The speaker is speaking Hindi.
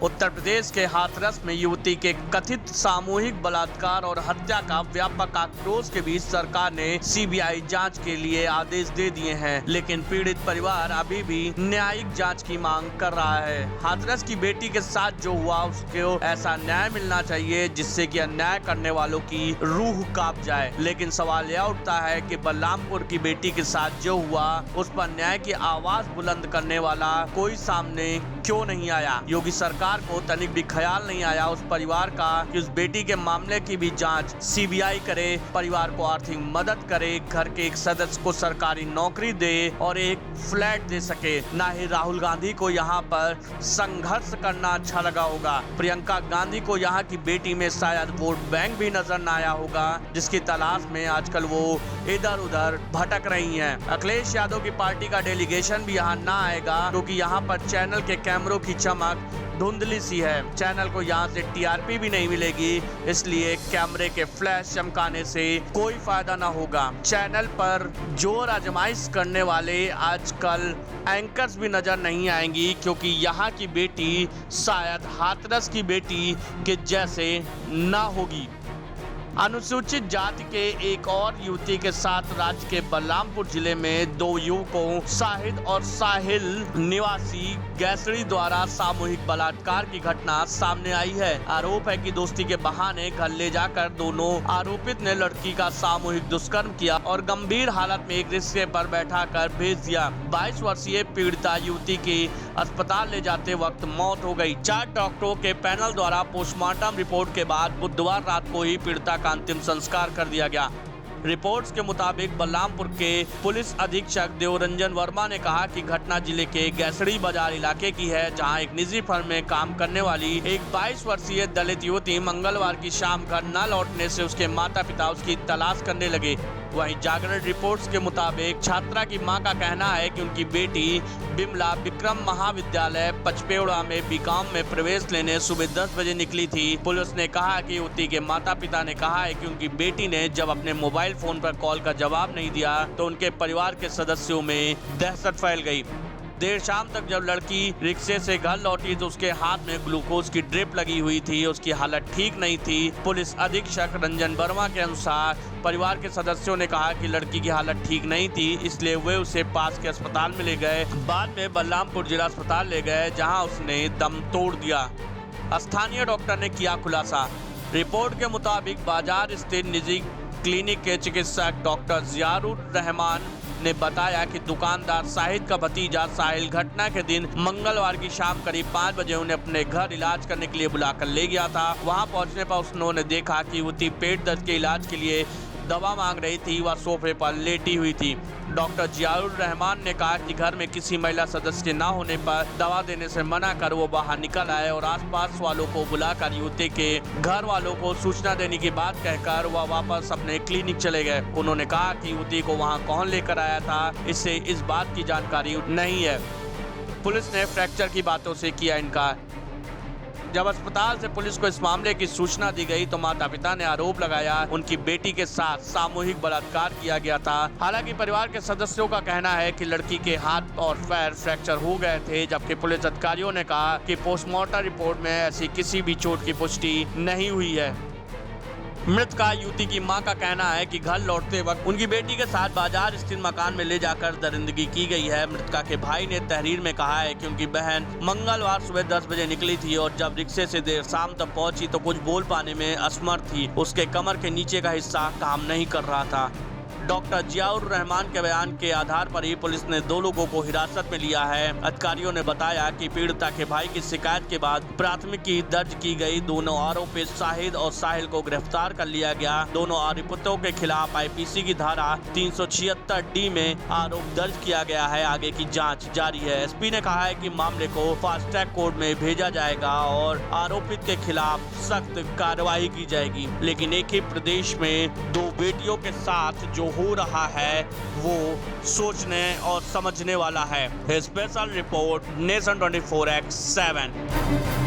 उत्तर प्रदेश के हाथरस में युवती के कथित सामूहिक बलात्कार और हत्या का व्यापक आक्रोश के बीच सरकार ने सीबीआई जांच के लिए आदेश दे दिए हैं, लेकिन पीड़ित परिवार अभी भी न्यायिक जांच की मांग कर रहा है। हाथरस की बेटी के साथ जो हुआ उसको ऐसा न्याय मिलना चाहिए जिससे कि अन्याय करने वालों की रूह कांप जाए। लेकिन सवाल यह उठता है कि बलरामपुर की बेटी के साथ जो हुआ उस पर न्याय की आवाज बुलंद करने वाला कोई सामने क्यों नहीं आया। योगी सरकार को तनिक भी ख्याल नहीं आया उस परिवार का कि उस बेटी के मामले की भी जांच सीबीआई करे, परिवार को आर्थिक मदद करे, घर के एक सदस्य को सरकारी नौकरी दे और एक फ्लैट दे सके। ना ही राहुल गांधी को यहाँ पर संघर्ष करना अच्छा लगा होगा। प्रियंका गांधी को यहाँ की बेटी में शायद वोट बैंक भी नजर न आया होगा, जिसकी तलाश में आजकल वो इधर उधर भटक रही हैं। अखिलेश यादव की पार्टी का डेलीगेशन भी यहाँ ना आएगा क्योंकि यहाँ पर चैनल के कैमरों की चमक धुंधली सी है। चैनल को यहाँ से टीआरपी भी नहीं मिलेगी, इसलिए कैमरे के फ्लैश चमकाने से कोई फायदा ना होगा। चैनल पर जोर आजमाइश करने वाले आजकल एंकर्स भी नजर नहीं आएंगी क्योंकि यहाँ की बेटी शायद हाथरस की बेटी के जैसे ना होगी। अनुसूचित जाति के एक और युवती के साथ राज्य के बलरामपुर जिले में दो युवकों शाहिद और साहिल निवासी गैसड़ी द्वारा सामूहिक बलात्कार की घटना सामने आई है। आरोप है कि दोस्ती के बहाने घर ले जाकर दोनों आरोपित ने लड़की का सामूहिक दुष्कर्म किया और गंभीर हालत में एक रिक्शे पर बैठाकर भेज दिया। 22 वर्षीय पीड़िता युवती की अस्पताल ले जाते वक्त मौत हो गई। 4 डॉक्टरों के पैनल द्वारा पोस्टमार्टम रिपोर्ट के बाद बुधवार रात को ही पीड़िता का अंतिम संस्कार कर दिया गया। रिपोर्ट्स के मुताबिक बलरामपुर के पुलिस अधीक्षक देवरंजन वर्मा ने कहा कि घटना जिले के गैसड़ी बाजार इलाके की है, जहां एक निजी फर्म में काम करने वाली एक 22 वर्षीय दलित युवती मंगलवार की शाम घर न लौटने से उसके माता पिता उसकी तलाश करने लगे। वहीं जागरण रिपोर्ट्स के मुताबिक छात्रा की मां का कहना है कि उनकी बेटी बिमला विक्रम महाविद्यालय पचपेड़ा में बीकॉम में प्रवेश लेने सुबह 10 बजे निकली थी। पुलिस ने कहा कि युवती के माता पिता ने कहा है कि उनकी बेटी ने जब अपने मोबाइल फोन पर कॉल का जवाब नहीं दिया तो उनके परिवार के सदस्यों में दहशत फैल गई। देर शाम तक जब लड़की रिक्शे से घर लौटी तो उसके हाथ में ग्लूकोज की ड्रिप लगी हुई थी। उसकी हालत ठीक नहीं थी। पुलिस अधीक्षक रंजन वर्मा के अनुसार परिवार के सदस्यों ने कहा कि लड़की की हालत ठीक नहीं थी, इसलिए वे उसे पास के अस्पताल में ले गए। बाद में बलरामपुर जिला अस्पताल ले गए, जहां उसने दम तोड़ दिया। स्थानीय डॉक्टर ने किया खुलासा। रिपोर्ट के मुताबिक बाजार स्थित निजी क्लिनिक के चिकित्सक डॉक्टर जियारुर रहमान ने बताया कि दुकानदार साहिद का भतीजा साहिल घटना के दिन मंगलवार की शाम करीब 5 बजे उन्हें अपने घर इलाज करने के लिए बुलाकर ले गया था। वहां पहुंचने पर उन्होंने देखा कि युवती पेट दर्द के इलाज के लिए दवा मांग रही थी। वह सोफे पर लेटी हुई थी। डॉक्टर जियाउर रहमान ने कहा कि घर में किसी महिला सदस्य के न होने पर दवा देने से मना कर वो बाहर निकल आए और आसपास वालों को बुलाकर युवती के घर वालों को सूचना देने की बात कहकर वह वापस अपने क्लिनिक चले गए। उन्होंने कहा कि युवती को वहां कौन लेकर आया था, इससे इस बात की जानकारी नहीं है। पुलिस ने फ्रैक्चर की बातों से किया इनकार। जब अस्पताल से पुलिस को इस मामले की सूचना दी गई तो माता पिता ने आरोप लगाया उनकी बेटी के साथ सामूहिक बलात्कार किया गया था। हालांकि परिवार के सदस्यों का कहना है कि लड़की के हाथ और पैर फ्रैक्चर हो गए थे, जबकि पुलिस अधिकारियों ने कहा कि पोस्टमार्टम रिपोर्ट में ऐसी किसी भी चोट की पुष्टि नहीं हुई है। मृतका युवती की मां का कहना है कि घर लौटते वक्त उनकी बेटी के साथ बाजार स्थित मकान में ले जाकर दरिंदगी की गई है। मृतका के भाई ने तहरीर में कहा है कि उनकी बहन मंगलवार सुबह 10 बजे निकली थी और जब रिक्शे से देर शाम तक पहुंची तो कुछ बोल पाने में असमर्थ थी। उसके कमर के नीचे का हिस्सा काम नहीं कर रहा था। डॉक्टर जियाउर रहमान के बयान के आधार पर ही पुलिस ने 2 लोगों को हिरासत में लिया है। अधिकारियों ने बताया कि पीड़िता के भाई की शिकायत के बाद प्राथमिकी दर्ज की गई। दोनों आरोपी शाहिद और साहिल को गिरफ्तार कर लिया गया। दोनों आरोपितों के खिलाफ आईपीसी की धारा 376D में आरोप दर्ज किया गया है। आगे की जाँच जारी है। एसपी ने कहा है कि मामले को फास्ट ट्रैक कोर्ट में भेजा जाएगा और आरोपित के खिलाफ सख्त कार्रवाई की जाएगी। लेकिन एक ही प्रदेश में 2 बेटियों के साथ जो हो रहा है वो सोचने और समझने वाला है। Special report nation 24x7।